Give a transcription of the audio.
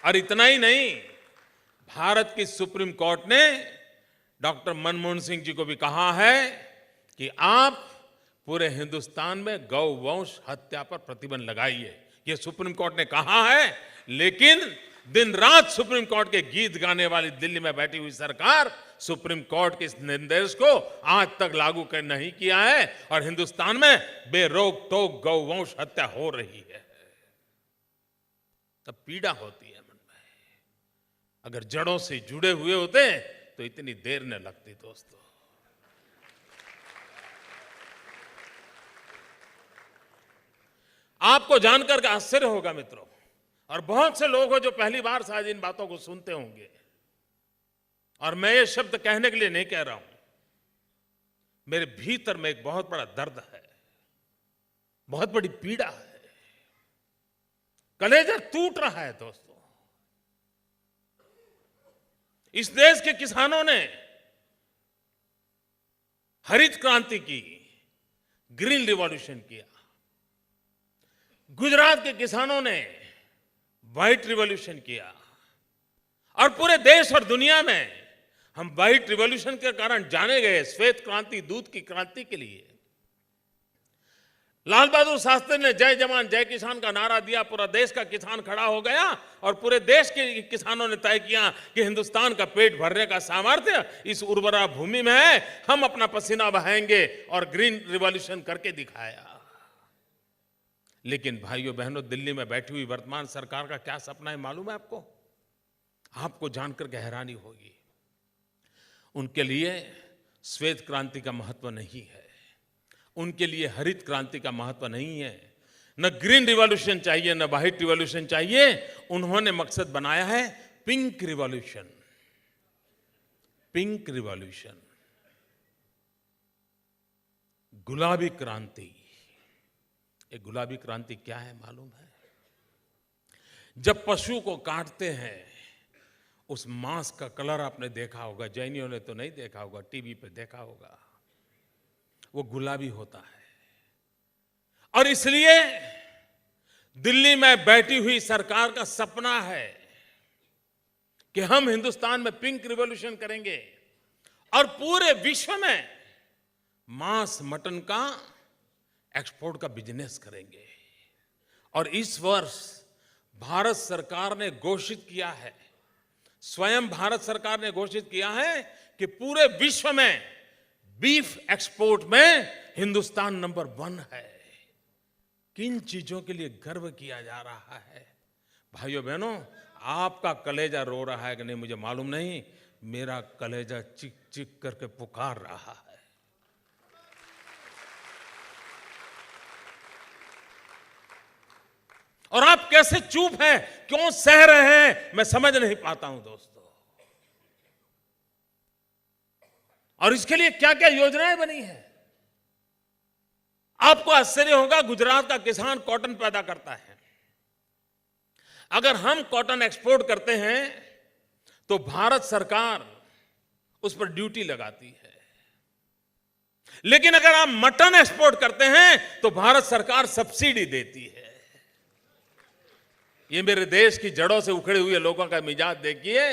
और इतना ही नहीं, भारत की सुप्रीम कोर्ट ने डॉक्टर मनमोहन सिंह जी को भी कहा है कि आप पूरे हिंदुस्तान में गौवंश हत्या पर प्रतिबंध लगाइए। ये सुप्रीम कोर्ट ने कहा है, लेकिन दिन रात सुप्रीम कोर्ट के गीत गाने वाली दिल्ली में बैठी हुई सरकार सुप्रीम कोर्ट के इस निर्देश को आज तक लागू कर नहीं किया है और हिंदुस्तान में बेरोक टोक गौवंश हत्या हो रही है। तब पीड़ा होती है मन में। अगर जड़ों से जुड़े हुए होते तो इतनी देर न लगती। दोस्तों, आपको जानकर के आश्चर्य होगा मित्रों, और बहुत से लोग हो जो पहली बार शायद इन बातों को सुनते होंगे, और मैं ये शब्द कहने के लिए नहीं कह रहा हूं, मेरे भीतर में एक बहुत बड़ा दर्द है, बहुत बड़ी पीड़ा है, कलेजा टूट रहा है। दोस्तों, इस देश के किसानों ने हरित क्रांति की, ग्रीन रिवॉल्यूशन किया। गुजरात के किसानों ने व्हाइट रिवॉल्यूशन किया, और पूरे देश और दुनिया में हम व्हाइट रिवॉल्यूशन के कारण जाने गए, श्वेत क्रांति, दूध की क्रांति के लिए। लाल बहादुर शास्त्री ने जय जवान जय किसान का नारा दिया, पूरा देश का किसान खड़ा हो गया और पूरे देश के किसानों ने तय किया कि हिंदुस्तान का पेट भरने का सामर्थ्य इस उर्वरा भूमि में है, हम अपना पसीना बहाएंगे, और ग्रीन रिवॉल्यूशन करके दिखाया। लेकिन भाइयों बहनों, दिल्ली में बैठी हुई वर्तमान सरकार का क्या सपना है मालूम है आपको? आपको जानकर के हैरानी होगी। उनके लिए श्वेत क्रांति का महत्व नहीं है, उनके लिए हरित क्रांति का महत्व नहीं है, न ग्रीन रिवॉल्यूशन चाहिए, न व्हाइट रिवॉल्यूशन चाहिए। उन्होंने मकसद बनाया है पिंक रिवॉल्यूशन। पिंक रिवॉल्यूशन, गुलाबी क्रांति। ये गुलाबी क्रांति क्या है मालूम है? जब पशु को काटते हैं, उस मांस का कलर आपने देखा होगा, जैनियों ने तो नहीं देखा होगा, टीवी पे देखा होगा, वो गुलाबी होता है। और इसलिए दिल्ली में बैठी हुई सरकार का सपना है कि हम हिंदुस्तान में पिंक रिवॉल्यूशन करेंगे और पूरे विश्व में मांस मटन का एक्सपोर्ट का बिजनेस करेंगे। और इस वर्ष भारत सरकार ने घोषित किया है, स्वयं भारत सरकार ने घोषित किया है कि पूरे विश्व में बीफ एक्सपोर्ट में हिंदुस्तान नंबर 1 है। किन चीजों के लिए गर्व किया जा रहा है? भाइयों बहनों, आपका कलेजा रो रहा है कि नहीं मुझे मालूम नहीं, मेरा कलेजा चिक चिक करके पुकार रहा है। और आप कैसे चुप हैं, क्यों सह रहे हैं, मैं समझ नहीं पाता हूं दोस्तों। और इसके लिए क्या क्या योजनाएं बनी हैं? आपको आश्चर्य होगा, गुजरात का किसान कॉटन पैदा करता है। अगर हम कॉटन एक्सपोर्ट करते हैं तो भारत सरकार उस पर ड्यूटी लगाती है, लेकिन अगर आप मटन एक्सपोर्ट करते हैं तो भारत सरकार सब्सिडी देती है। ये मेरे देश की जड़ों से उखड़े हुए लोगों का मिजाज देखिए।